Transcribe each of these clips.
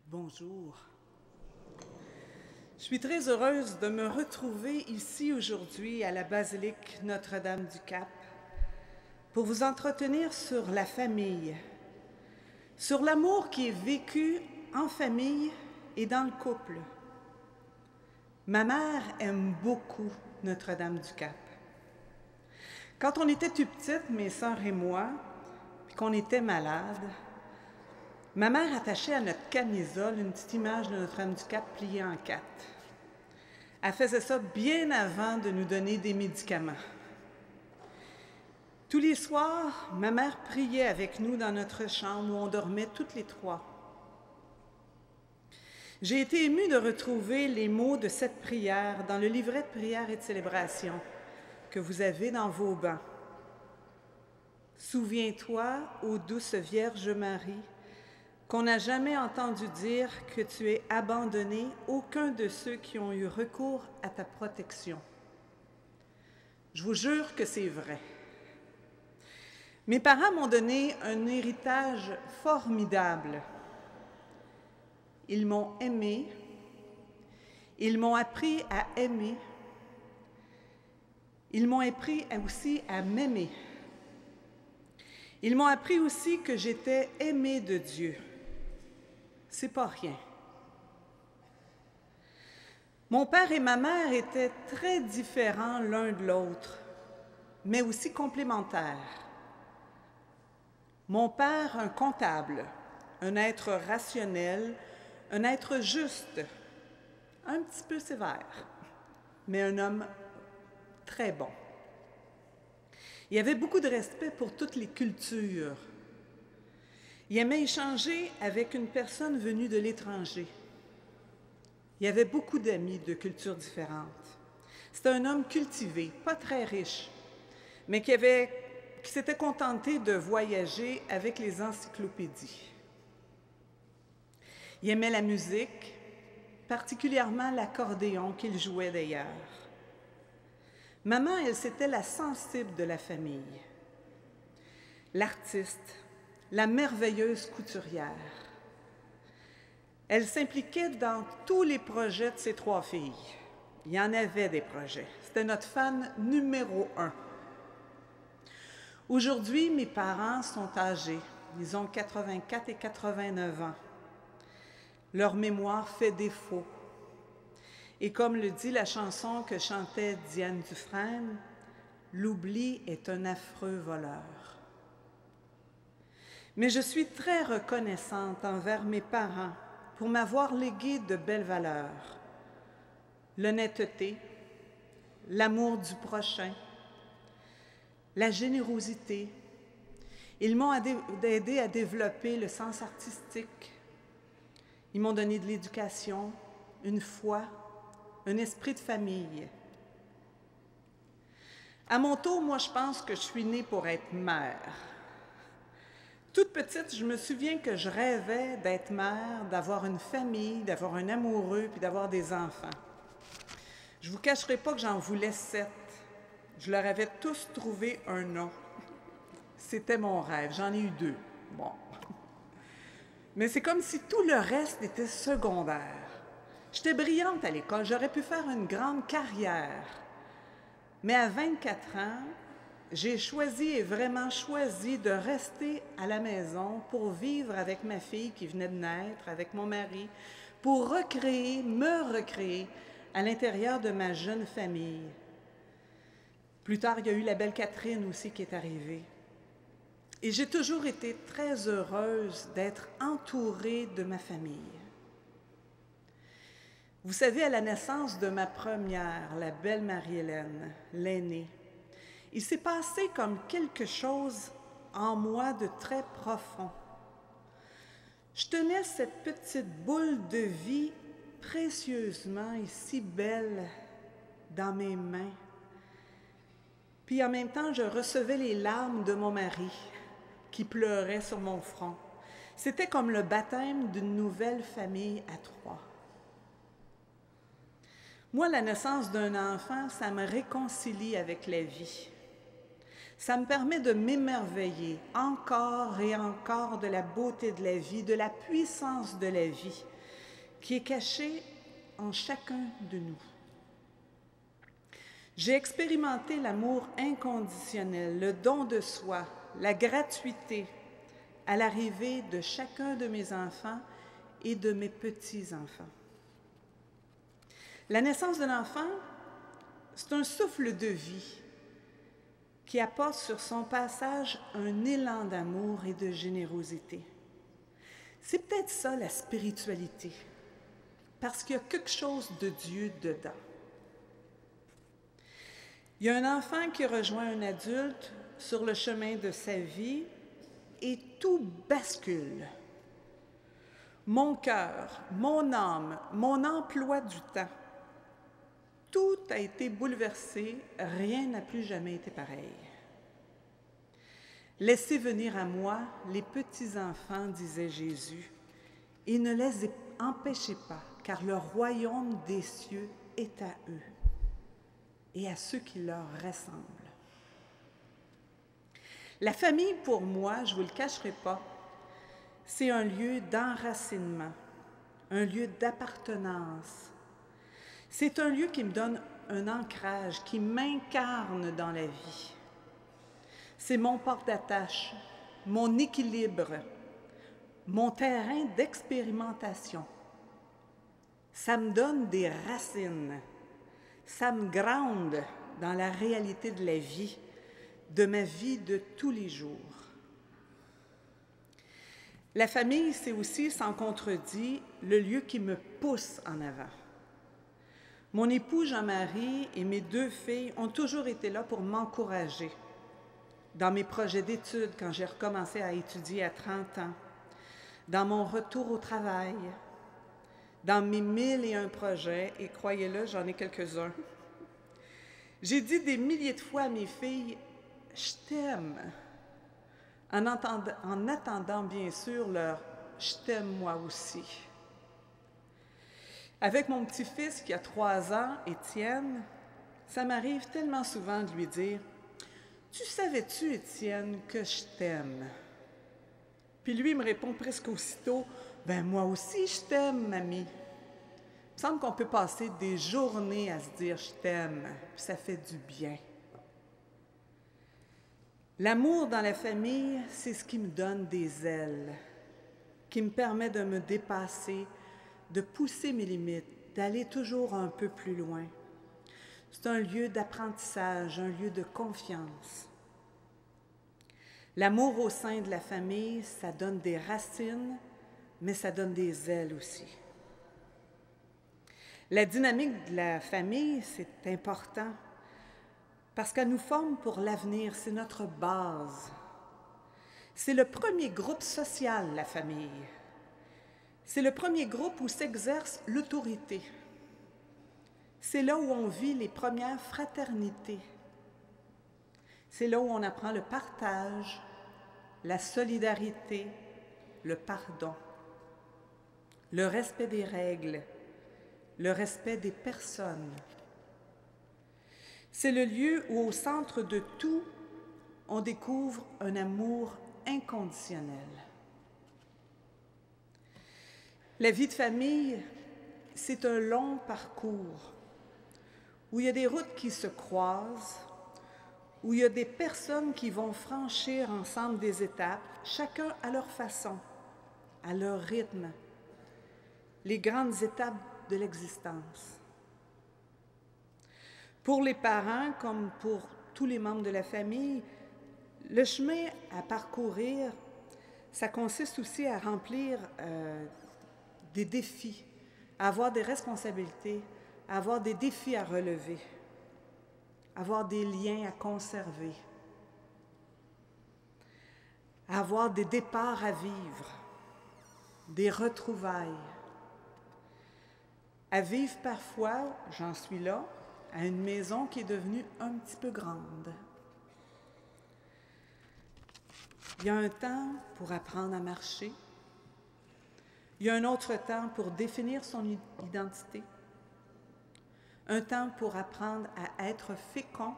Bonjour. Je suis très heureuse de me retrouver ici aujourd'hui à la basilique Notre-Dame-du-Cap pour vous entretenir sur la famille, sur l'amour qui est vécu en famille et dans le couple. Ma mère aime beaucoup Notre-Dame-du-Cap. Quand on était plus petites, mes sœurs et moi, puis qu'on était malades, ma mère attachait à notre camisole une petite image de Notre-Dame-du-Cap pliée en quatre. Elle faisait ça bien avant de nous donner des médicaments. Tous les soirs, ma mère priait avec nous dans notre chambre où on dormait toutes les trois. J'ai été émue de retrouver les mots de cette prière dans le livret de prière et de célébration que vous avez dans vos bancs. Souviens-toi, ô douce Vierge Marie, qu'on n'a jamais entendu dire que tu aies abandonné aucun de ceux qui ont eu recours à ta protection. Je vous jure que c'est vrai. Mes parents m'ont donné un héritage formidable. Ils m'ont aimé, ils m'ont appris à aimer, ils m'ont appris aussi à m'aimer. Ils m'ont appris aussi que j'étais aimée de Dieu. C'est pas rien. Mon père et ma mère étaient très différents l'un de l'autre, mais aussi complémentaires. Mon père, un comptable, un être rationnel, un être juste, un petit peu sévère, mais un homme très bon. Il avait beaucoup de respect pour toutes les cultures. Il aimait échanger avec une personne venue de l'étranger. Il y avait beaucoup d'amis de cultures différentes. C'était un homme cultivé, pas très riche, mais qui s'était contenté de voyager avec les encyclopédies. Il aimait la musique, particulièrement l'accordéon qu'il jouait d'ailleurs. Maman, elle, c'était la sensible de la famille, l'artiste, la merveilleuse couturière. Elle s'impliquait dans tous les projets de ses trois filles. Il y en avait des projets. C'était notre fan numéro 1. Aujourd'hui, mes parents sont âgés. Ils ont 84 et 89 ans. Leur mémoire fait défaut. Et comme le dit la chanson que chantait Diane Dufresne, l'oubli est un affreux voleur. Mais je suis très reconnaissante envers mes parents pour m'avoir légué de belles valeurs. L'honnêteté, l'amour du prochain, la générosité. Ils m'ont aidé à développer le sens artistique. Ils m'ont donné de l'éducation, une foi, un esprit de famille. À mon tour, moi, je pense que je suis née pour être mère. Toute petite, je me souviens que je rêvais d'être mère, d'avoir une famille, d'avoir un amoureux, puis d'avoir des enfants. Je ne vous cacherai pas que j'en voulais 7. Je leur avais tous trouvé un nom. C'était mon rêve. J'en ai eu 2. Bon. Mais c'est comme si tout le reste était secondaire. J'étais brillante à l'école. J'aurais pu faire une grande carrière. Mais à 24 ans, j'ai choisi et vraiment choisi de rester à la maison pour vivre avec ma fille qui venait de naître, avec mon mari, pour me recréer à l'intérieur de ma jeune famille. Plus tard, il y a eu la belle Catherine aussi qui est arrivée. Et j'ai toujours été très heureuse d'être entourée de ma famille. Vous savez, à la naissance de ma première, la belle Marie-Hélène, l'aînée, il s'est passé comme quelque chose en moi de très profond. Je tenais cette petite boule de vie précieusement et si belle dans mes mains. Puis en même temps, je recevais les larmes de mon mari qui pleurait sur mon front. C'était comme le baptême d'une nouvelle famille à 3. Moi, la naissance d'un enfant, ça me réconcilie avec la vie. Ça me permet de m'émerveiller encore et encore de la beauté de la vie, de la puissance de la vie, qui est caché en chacun de nous. J'ai expérimenté l'amour inconditionnel, le don de soi, la gratuité à l'arrivée de chacun de mes enfants et de mes petits-enfants. La naissance d'un enfant, c'est un souffle de vie qui apporte sur son passage un élan d'amour et de générosité. C'est peut-être ça la spiritualité, parce qu'il y a quelque chose de Dieu dedans. Il y a un enfant qui rejoint un adulte sur le chemin de sa vie et tout bascule. Mon cœur, mon âme, mon emploi du temps, tout a été bouleversé, rien n'a plus jamais été pareil. Laissez venir à moi les petits-enfants, disait Jésus, et ne les empêchez pas, car le royaume des cieux est à eux et à ceux qui leur ressemblent. La famille, pour moi, je ne vous le cacherai pas, c'est un lieu d'enracinement, un lieu d'appartenance. C'est un lieu qui me donne un ancrage, qui m'incarne dans la vie. C'est mon port d'attache, mon équilibre, mon terrain d'expérimentation. Ça me donne des racines. Ça me ground dans la réalité de la vie, de ma vie de tous les jours. La famille, c'est aussi, sans contredit, le lieu qui me pousse en avant. Mon époux Jean-Marie et mes 2 filles ont toujours été là pour m'encourager dans mes projets d'études quand j'ai recommencé à étudier à 30 ans, dans mon retour au travail, dans mes 1001 projets, et croyez-le, j'en ai quelques-uns. J'ai dit des milliers de fois à mes filles, « Je t'aime », en attendant bien sûr leur « Je t'aime moi aussi ». Avec mon petit-fils qui a 3 ans, Étienne, ça m'arrive tellement souvent de lui dire « Tu savais-tu, Étienne, que je t'aime? » Puis lui, il me répond presque aussitôt « Ben moi aussi, je t'aime, mamie. » Il me semble qu'on peut passer des journées à se dire « Je t'aime », puis ça fait du bien. L'amour dans la famille, c'est ce qui me donne des ailes, qui me permet de me dépasser, de pousser mes limites, d'aller toujours un peu plus loin. C'est un lieu d'apprentissage, un lieu de confiance. L'amour au sein de la famille, ça donne des racines, mais ça donne des ailes aussi. La dynamique de la famille, c'est important parce qu'elle nous forme pour l'avenir, c'est notre base. C'est le premier groupe social, la famille. C'est le premier groupe où s'exerce l'autorité. C'est là où on vit les premières fraternités. C'est là où on apprend le partage, la solidarité, le pardon, le respect des règles, le respect des personnes. C'est le lieu où, au centre de tout, on découvre un amour inconditionnel. La vie de famille, c'est un long parcours où il y a des routes qui se croisent, où il y a des personnes qui vont franchir ensemble des étapes, chacun à leur façon, à leur rythme, les grandes étapes de l'existence. Pour les parents, comme pour tous les membres de la famille, le chemin à parcourir, ça consiste aussi à remplir des défis, à avoir des responsabilités, à avoir des défis à relever, à avoir des liens à conserver, à avoir des départs à vivre, des retrouvailles, à vivre parfois, j'en suis là, à une maison qui est devenue un petit peu grande. Il y a un temps pour apprendre à marcher. Il y a un autre temps pour définir son identité. Un temps pour apprendre à être fécond.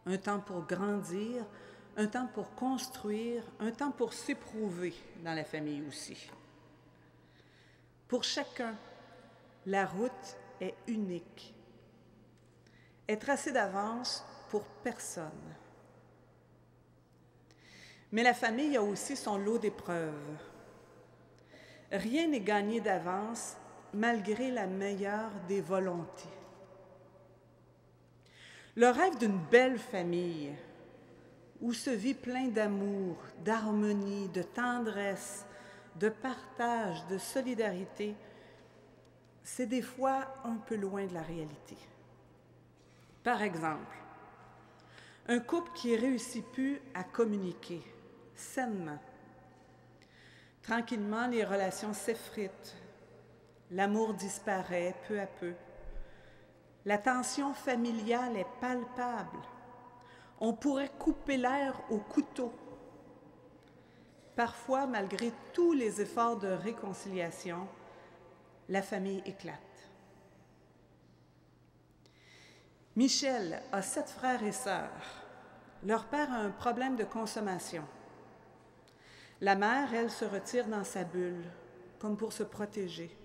Un temps pour grandir. Un temps pour construire. Un temps pour s'éprouver dans la famille aussi. Pour chacun, la route est unique, est tracée d'avance pour personne. Mais la famille a aussi son lot d'épreuves. Rien n'est gagné d'avance malgré la meilleure des volontés. Le rêve d'une belle famille où se vit plein d'amour, d'harmonie, de tendresse, de partage, de solidarité, c'est des fois un peu loin de la réalité. Par exemple, un couple qui ne réussit plus à communiquer sainement. Tranquillement, les relations s'effritent, l'amour disparaît peu à peu. La tension familiale est palpable. On pourrait couper l'air au couteau. Parfois, malgré tous les efforts de réconciliation, la famille éclate. Michel a 7 frères et sœurs. Leur père a un problème de consommation. La mère, elle, se retire dans sa bulle, comme pour se protéger.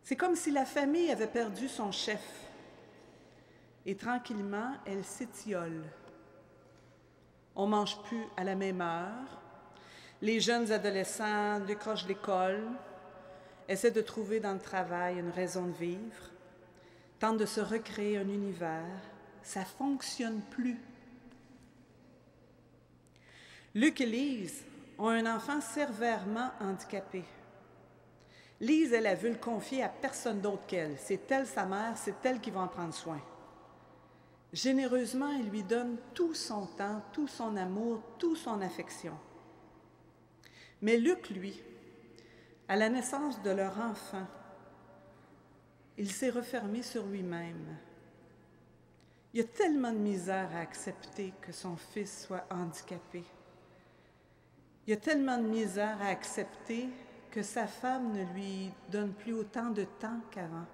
C'est comme si la famille avait perdu son chef. Et tranquillement, elle s'étiole. On ne mange plus à la même heure. Les jeunes adolescents décrochent l'école, essaient de trouver dans le travail une raison de vivre, tentent de se recréer un univers. Ça ne fonctionne plus. Luc et Lise ont un enfant sévèrement handicapé. Lise, elle a vu le confier à personne d'autre qu'elle. C'est elle sa mère, c'est elle qui va en prendre soin. Généreusement, elle lui donne tout son temps, tout son amour, toute son affection. Mais Luc, lui, à la naissance de leur enfant, il s'est refermé sur lui-même. Il y a tellement de misère à accepter que son fils soit handicapé. Il y a tellement de misère à accepter que sa femme ne lui donne plus autant de temps qu'avant.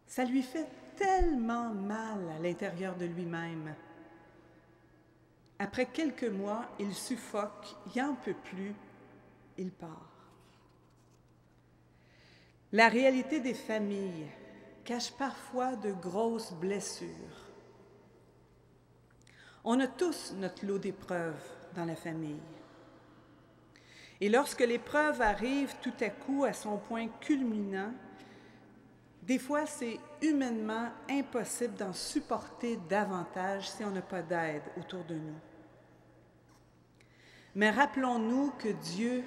Ça lui fait tellement mal à l'intérieur de lui-même. Après quelques mois, il suffoque, il n'en peut plus, il part. La réalité des familles cache parfois de grosses blessures. On a tous notre lot d'épreuves dans la famille. Et lorsque l'épreuve arrive tout à coup à son point culminant, des fois c'est humainement impossible d'en supporter davantage si on n'a pas d'aide autour de nous. Mais rappelons-nous que Dieu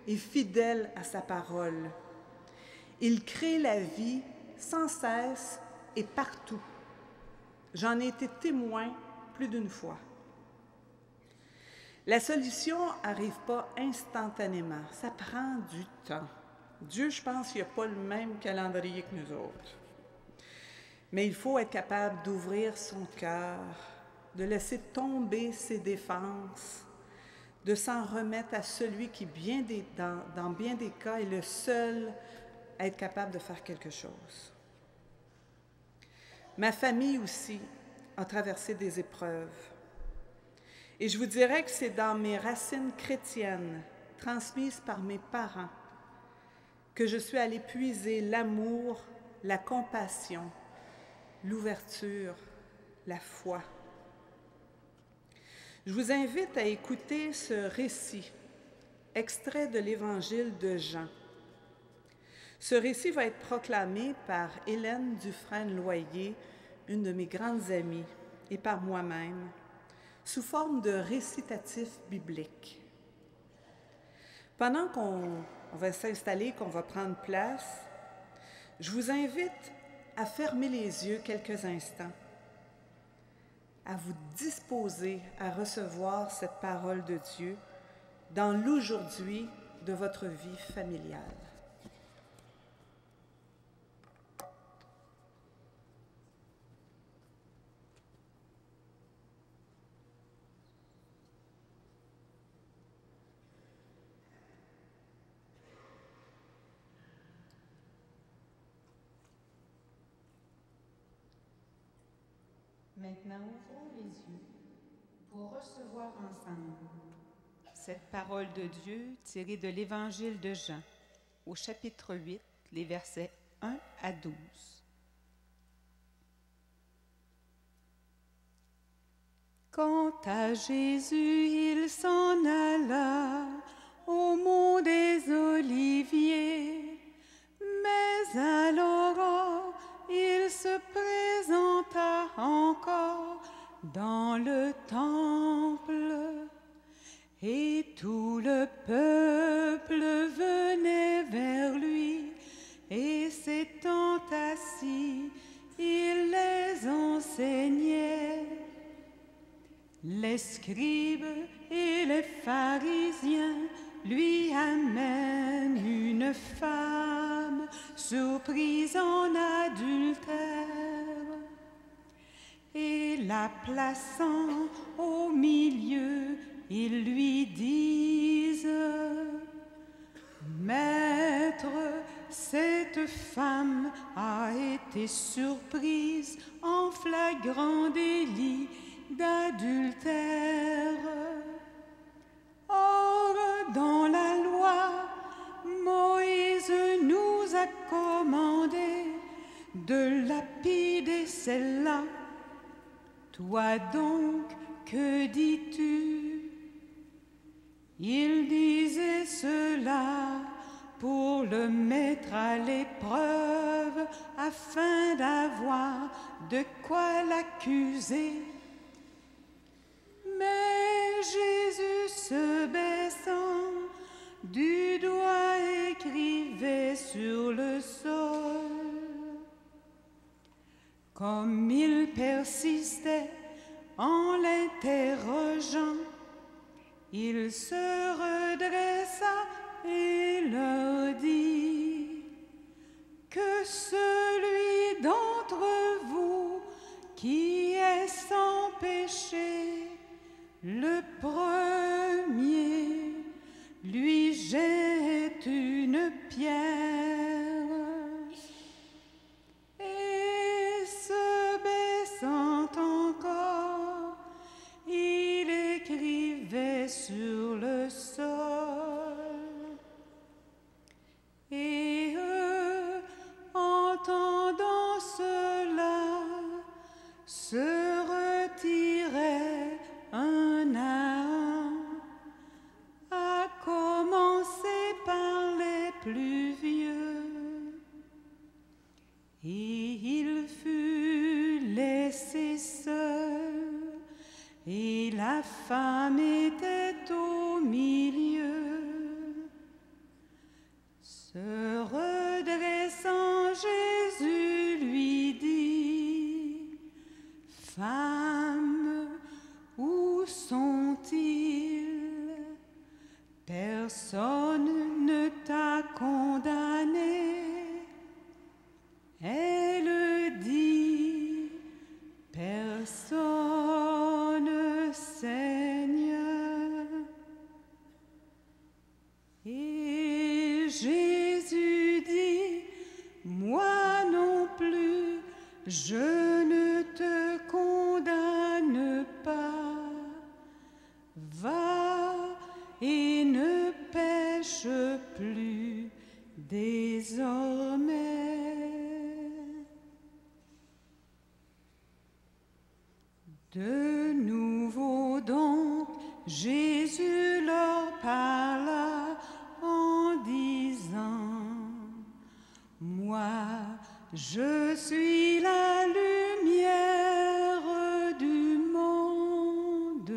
est fidèle à sa parole. Il crée la vie sans cesse et partout. J'en ai été témoin plus d'une fois. La solution n'arrive pas instantanément, ça prend du temps. Dieu, je pense, il n'a pas le même calendrier que nous autres. Mais il faut être capable d'ouvrir son cœur, de laisser tomber ses défenses, de s'en remettre à celui qui, dans bien des cas, est le seul à être capable de faire quelque chose. Ma famille aussi a traversé des épreuves. Et je vous dirais que c'est dans mes racines chrétiennes, transmises par mes parents, que je suis allée puiser l'amour, la compassion, l'ouverture, la foi. Je vous invite à écouter ce récit, extrait de l'Évangile de Jean. Ce récit va être proclamé par Hélène Dufresne-Loyer, une de mes grandes amies, et par moi-même, sous forme de récitatif biblique. Pendant qu'on va s'installer, qu'on va prendre place, je vous invite à fermer les yeux quelques instants, à vous disposer à recevoir cette parole de Dieu dans l'aujourd'hui de votre vie familiale. Maintenant, ouvrons les yeux pour recevoir ensemble cette parole de Dieu tirée de l'Évangile de Jean. au chapitre 8, les versets 1 à 12. Quant à Jésus, il s'en alla au mont des Oliviers, mais à l'aurore, il se présenta encore dans le temple, et tout le peuple venait vers lui, et s'étant assis, il les enseignait. Les scribes et les pharisiens lui amènent une femme surprise en adultère, et la plaçant au milieu, ils lui disent: Maître, cette femme a été surprise en flagrant délit d'adultère. Or, dans la loi, Moïse nous a commandé de lapider celle-là. Toi donc, que dis-tu? Il disait cela pour le mettre à l'épreuve, afin d'avoir de quoi l'accuser. Mais Jésus, se baissant, du doigt écrivait sur le sol. Comme il persistait en l'interrogeant, il se redressa et leur dit: Que celui d'entre vous qui est sans péché, le premier, lui jette une pierre. Et se baissant encore, il écrivait sur le sol. Et eux, entendant cela, se retiraient un à un, à commencer par les plus vieux. Et il fut laissé seul, et la femme était au milieu. Se redressant, Jésus lui dit: Femme, où sont-ils? Personne ne t'a condamné. Elle dit: Personne, Seigneur. Et Jésus dit: Moi non plus, je ne te condamne pas. Va et ne pêche plus désormais. De nouveau donc, Jésus leur parla en disant: Moi, je suis la lumière du monde.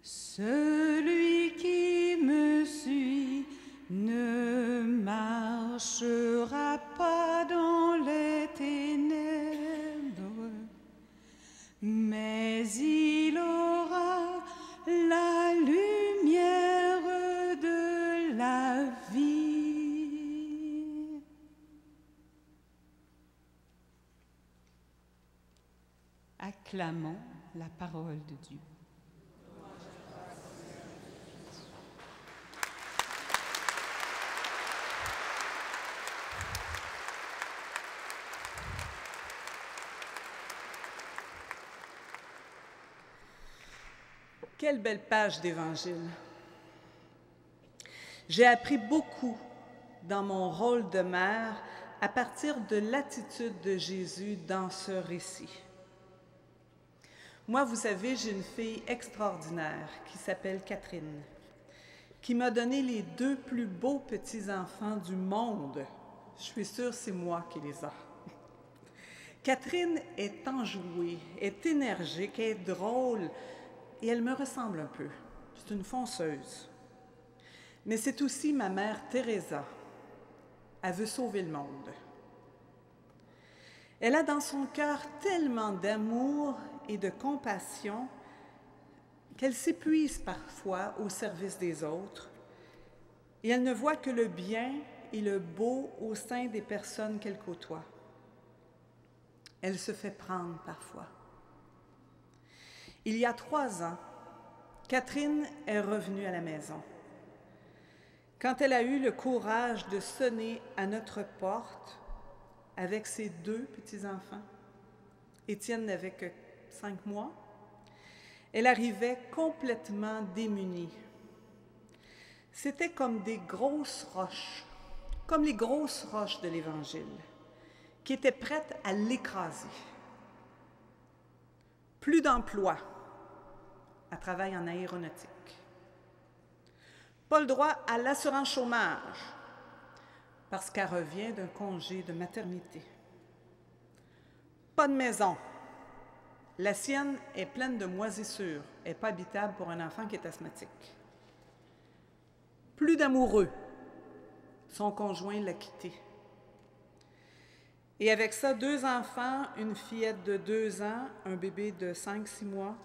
Celui qui me suit ne marchera pas dans les ténèbres, mais il aura la lumière de la vie. Acclamons la parole de Dieu. Quelle belle page d'Évangile! J'ai appris beaucoup dans mon rôle de mère à partir de l'attitude de Jésus dans ce récit. Moi, vous savez, j'ai une fille extraordinaire qui s'appelle Catherine, qui m'a donné les 2 plus beaux petits-enfants du monde. Je suis sûre que c'est moi qui les ai. Catherine est enjouée, est énergique, est drôle et elle me ressemble un peu. C'est une fonceuse. Mais c'est aussi ma mère Teresa. Elle veut sauver le monde. Elle a dans son cœur tellement d'amour et de compassion qu'elle s'épuise parfois au service des autres et elle ne voit que le bien et le beau au sein des personnes qu'elle côtoie. Elle se fait prendre parfois. Il y a 3 ans, Catherine est revenue à la maison. Quand elle a eu le courage de sonner à notre porte avec ses 2 petits-enfants, Étienne n'avait que 5 mois, elle arrivait complètement démunie. C'était comme des grosses roches, comme les grosses roches de l'Évangile, qui étaient prêtes à l'écraser. Plus d'emploi, elle travaille en aéronautique. Pas le droit à l'assurance chômage, parce qu'elle revient d'un congé de maternité. Pas de maison. La sienne est pleine de moisissures, elle n'est pas habitable pour un enfant qui est asthmatique. Plus d'amoureux. Son conjoint l'a quitté. Et avec ça, 2 enfants, une fillette de 2 ans, un bébé de 5-6 mois,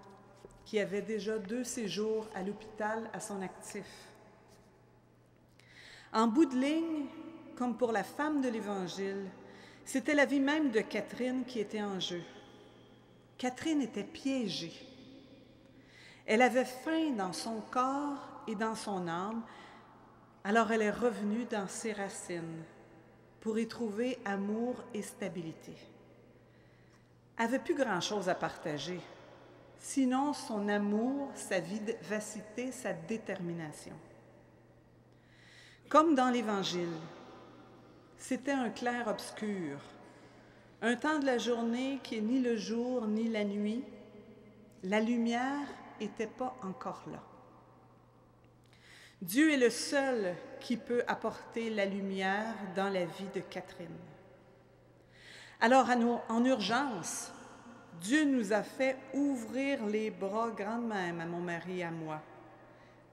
qui avait déjà 2 séjours à l'hôpital à son actif. En bout de ligne, comme pour la femme de l'Évangile, c'était la vie même de Catherine qui était en jeu. Catherine était piégée. Elle avait faim dans son corps et dans son âme, alors elle est revenue dans ses racines pour y trouver amour et stabilité. Elle n'avait plus grand-chose à partager, sinon son amour, sa vivacité, sa détermination. Comme dans l'Évangile, c'était un clair-obscur, un temps de la journée qui est ni le jour ni la nuit. La lumière n'était pas encore là. Dieu est le seul qui peut apporter la lumière dans la vie de Catherine. Alors, en urgence, Dieu nous a fait ouvrir les bras grand de même à mon mari et à moi.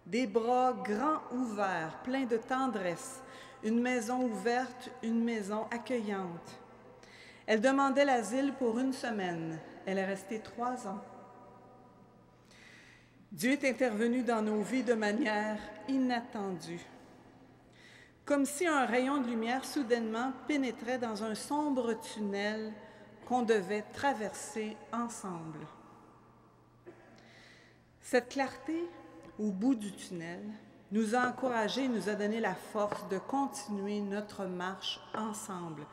Des bras grands ouverts, pleins de tendresse, une maison ouverte, une maison accueillante. Elle demandait l'asile pour 1 semaine. Elle est restée 3 ans. Dieu est intervenu dans nos vies de manière inattendue. Comme si un rayon de lumière soudainement pénétrait dans un sombre tunnel qu'on devait traverser ensemble. Cette clarté, au bout du tunnel, nous a encouragés et nous a donné la force de continuer notre marche ensemble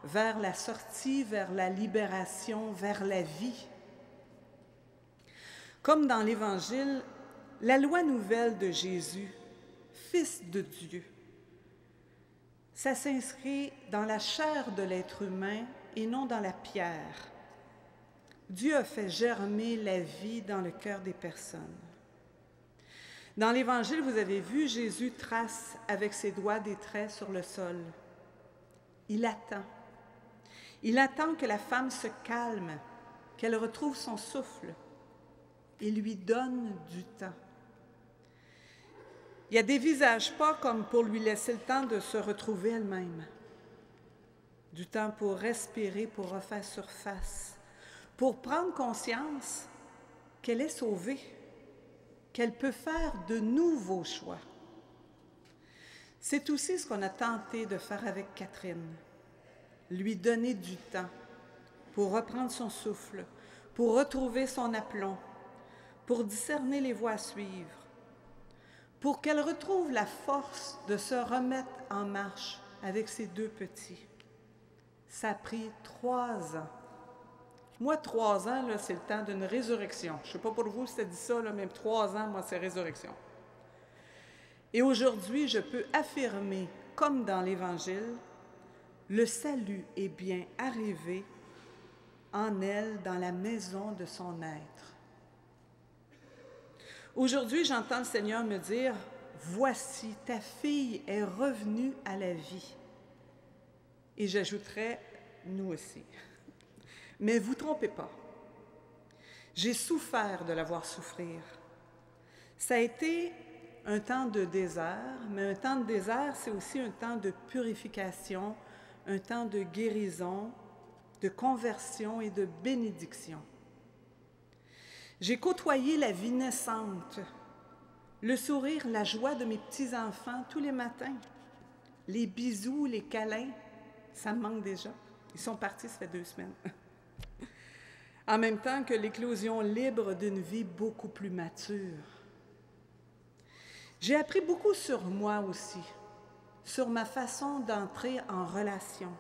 vers la sortie, vers la libération, vers la vie. Comme dans l'Évangile, la loi nouvelle de Jésus, Fils de Dieu, ça s'inscrit dans la chair de l'être humain et non dans la pierre. Dieu a fait germer la vie dans le cœur des personnes. Dans l'Évangile, vous avez vu, Jésus trace avec ses doigts des traits sur le sol. Il attend. Il attend que la femme se calme, qu'elle retrouve son souffle. Il lui donne du temps. Il ne dévisage pas comme pour lui laisser le temps de se retrouver elle-même. Du temps pour respirer, pour refaire surface, pour prendre conscience qu'elle est sauvée, qu'elle peut faire de nouveaux choix. C'est aussi ce qu'on a tenté de faire avec Catherine, lui donner du temps pour reprendre son souffle, pour retrouver son aplomb, pour discerner les voies à suivre, pour qu'elle retrouve la force de se remettre en marche avec ses 2 petits. Ça a pris 3 ans. Moi, 3 ans, là, c'est le temps d'une résurrection. Je ne sais pas pour vous si ça dit ça, là, mais 3 ans, moi, c'est résurrection. Et aujourd'hui, je peux affirmer comme dans l'Évangile, le salut est bien arrivé en elle, dans la maison de son être. Aujourd'hui, j'entends le Seigneur me dire, « Voici, ta fille est revenue à la vie. » Et j'ajouterais, « Nous aussi. » Mais vous trompez pas. J'ai souffert de la voir souffrir. Ça a été un temps de désert, mais un temps de désert, c'est aussi un temps de purification, un temps de guérison, de conversion et de bénédiction. J'ai côtoyé la vie naissante, le sourire, la joie de mes petits-enfants tous les matins, les bisous, les câlins, ça me manque déjà. Ils sont partis, ça fait 2 semaines. En même temps que l'éclosion libre d'une vie beaucoup plus mature. J'ai appris beaucoup sur moi aussi, sur ma façon d'entrer en relation,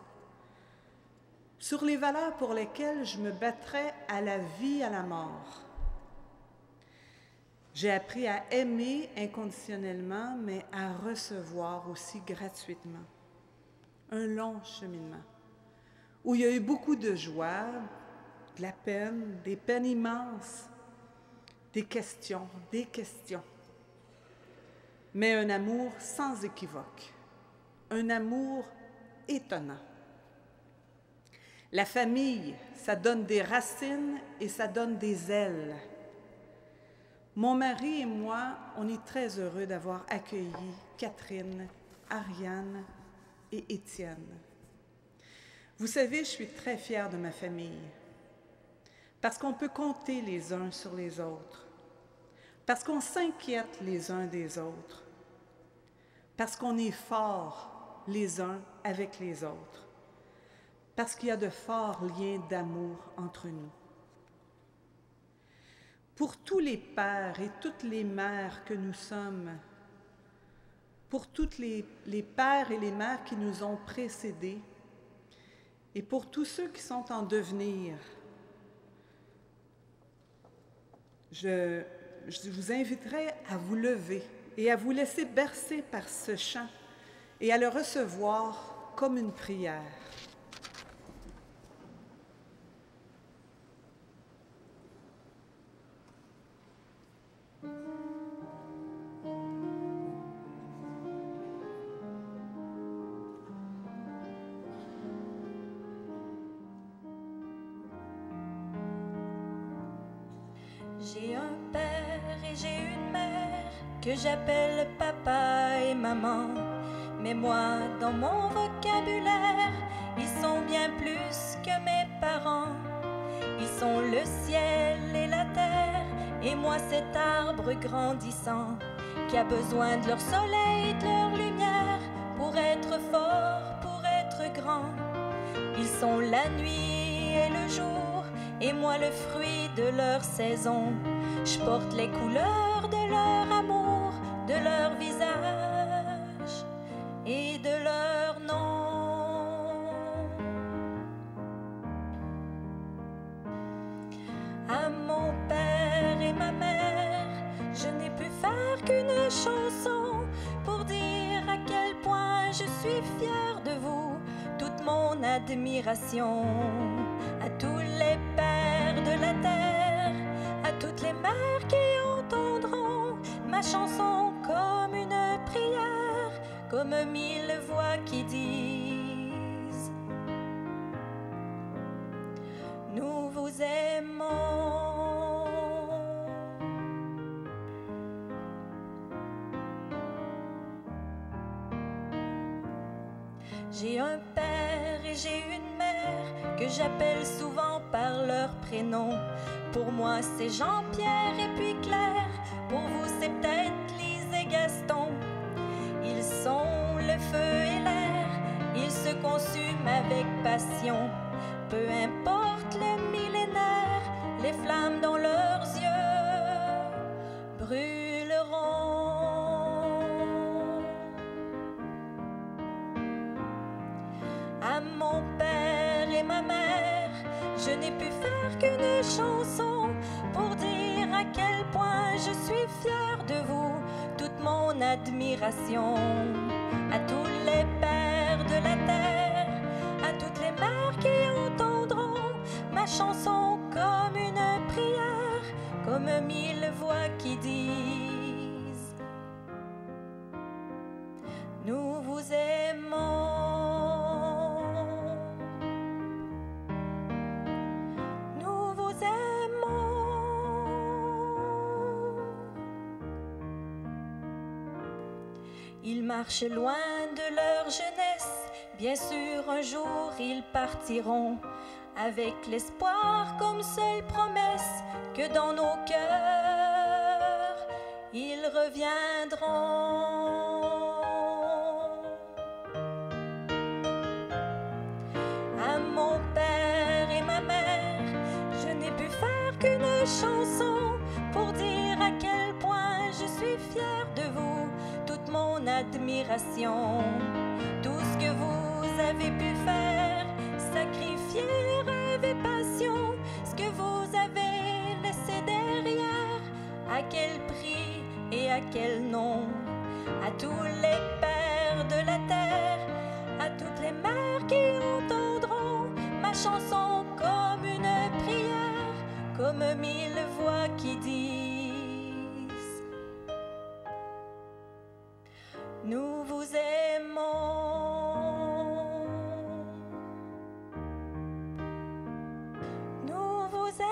sur les valeurs pour lesquelles je me battrais à la vie, à la mort. J'ai appris à aimer inconditionnellement, mais à recevoir aussi gratuitement. Un long cheminement, où il y a eu beaucoup de joie, de la peine, des peines immenses, des questions, mais un amour sans équivoque, un amour étonnant. La famille, ça donne des racines et ça donne des ailes. Mon mari et moi, on est très heureux d'avoir accueilli Catherine, Ariane et Étienne. Vous savez, je suis très fière de ma famille, parce qu'on peut compter les uns sur les autres, parce qu'on s'inquiète les uns des autres, parce qu'on est forts les uns avec les autres, parce qu'il y a de forts liens d'amour entre nous. Pour tous les pères et toutes les mères que nous sommes, pour tous les pères et les mères qui nous ont précédés, et pour tous ceux qui sont en devenir, je vous inviterai à vous lever et à vous laisser bercer par ce chant et à le recevoir comme une prière. J'ai un père et j'ai une mère que j'appelle papa et maman. Mais moi, dans mon vocabulaire, ils sont bien plus que mes parents. Ils sont le ciel et la terre, et moi cet arbre grandissant qui a besoin de leur soleil, de leur lumière pour être fort, pour être grand. Ils sont la nuit et le jour, et moi le fruit de leur saison. Je porte les couleurs de leur amour, de leur visage et de leur nom. À mon père et ma mère, je n'ai pu faire qu'une chanson pour dire à quel point je suis fière de vous, toute mon admiration. À tous les pères de la terre, à toutes les mères qui entendront ma chanson comme une prière, comme 1000 voix qui disent « Nous vous aimons ». J'ai un père et j'ai une mère que j'appelle souvent par leur prénom. Pour moi c'est Jean-Pierre et puis Claire, pour vous c'est peut-être Lise et Gaston. Ils sont le feu et l'air, ils se consument avec passion. Peu importe le millénaire, les flammes dans leurs yeux brûleront. À mon père et ma mère, je n'ai pu faire qu'une chanson pour dire à quel point je suis fière de vous, toute mon admiration. à tous les pères de la terre, à toutes les mères qui entendront ma chanson comme une prière, comme 1000 voix qui disent: nous vous aimons. Nous vous aimons. Ils marchent loin de leur jeunesse, bien sûr un jour ils partiront, avec l'espoir comme seule promesse que dans nos cœurs ils reviendront. À mon père et ma mère, je n'ai pu faire qu'une chanson pour dire à quel point je suis fière de vous, toute mon admiration, tout ce que vous avez pu faire, sacrifier, rêve et passion, ce que vous avez laissé derrière, à quel prix et à quel nom, à tous les pères de la terre, à toutes les mères qui entendront ma chanson comme une prière, comme 1000 voix qui disent: nous vous aimons. Nous vous aimons.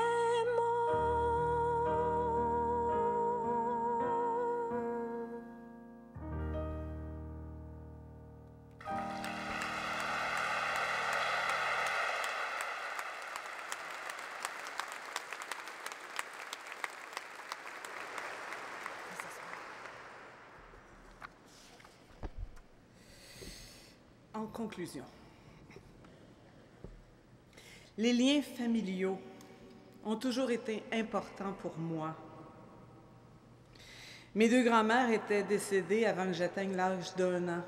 En conclusion, les liens familiaux ont toujours été importants pour moi. Mes 2 grands-mères étaient décédées avant que j'atteigne l'âge d'1 an.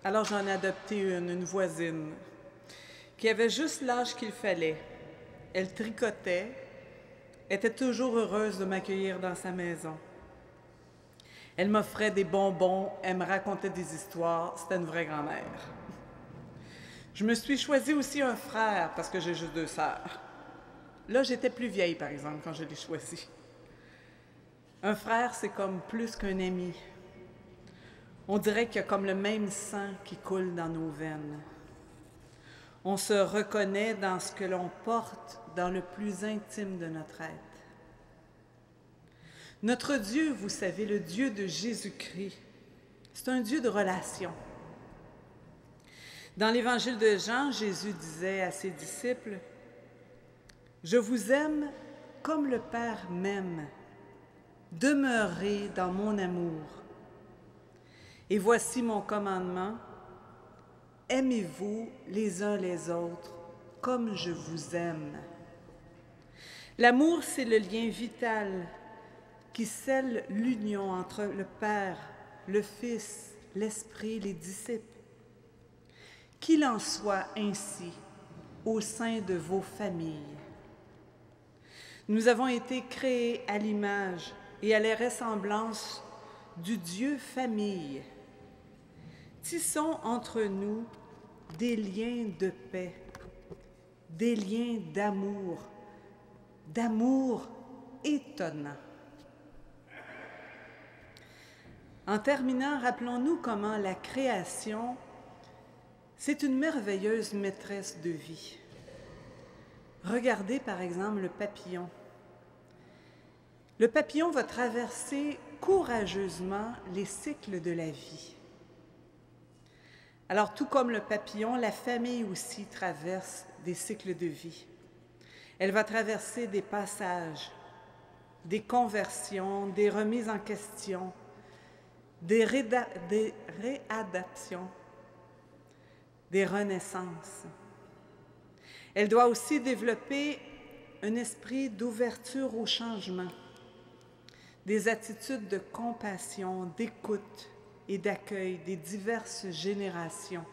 Alors j'en ai adopté une voisine, qui avait juste l'âge qu'il fallait. Elle tricotait, était toujours heureuse de m'accueillir dans sa maison. Elle m'offrait des bonbons, elle me racontait des histoires, c'était une vraie grand-mère. Je me suis choisi aussi un frère parce que j'ai juste 2 sœurs. Là, j'étais plus vieille, par exemple, quand je l'ai choisi. Un frère, c'est comme plus qu'un ami. On dirait qu'il y a comme le même sang qui coule dans nos veines. On se reconnaît dans ce que l'on porte dans le plus intime de notre être. Notre Dieu, vous savez, le Dieu de Jésus-Christ, c'est un Dieu de relation. Dans l'Évangile de Jean, Jésus disait à ses disciples: « Je vous aime comme le Père m'aime. Demeurez dans mon amour. Et voici mon commandement, aimez-vous les uns les autres comme je vous aime. » L'amour, c'est le lien vital qui scelle l'union entre le Père, le Fils, l'Esprit, les disciples. Qu'il en soit ainsi au sein de vos familles. Nous avons été créés à l'image et à la ressemblance du Dieu famille. Tissons entre nous des liens de paix, des liens d'amour étonnant. En terminant, rappelons-nous comment la création, c'est une merveilleuse maîtresse de vie. Regardez par exemple le papillon. Le papillon va traverser courageusement les cycles de la vie. Alors, tout comme le papillon, la famille aussi traverse des cycles de vie. Elle va traverser des passages, des conversions, des remises en question, des réadaptations, des renaissances. Elle doit aussi développer un esprit d'ouverture au changement, des attitudes de compassion, d'écoute et d'accueil des diverses générations,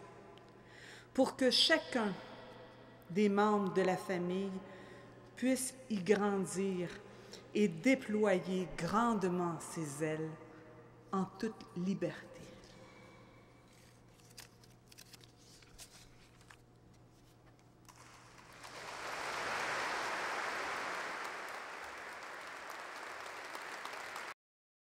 pour que chacun des membres de la famille puisse y grandir et déployer grandement ses ailes en toute liberté.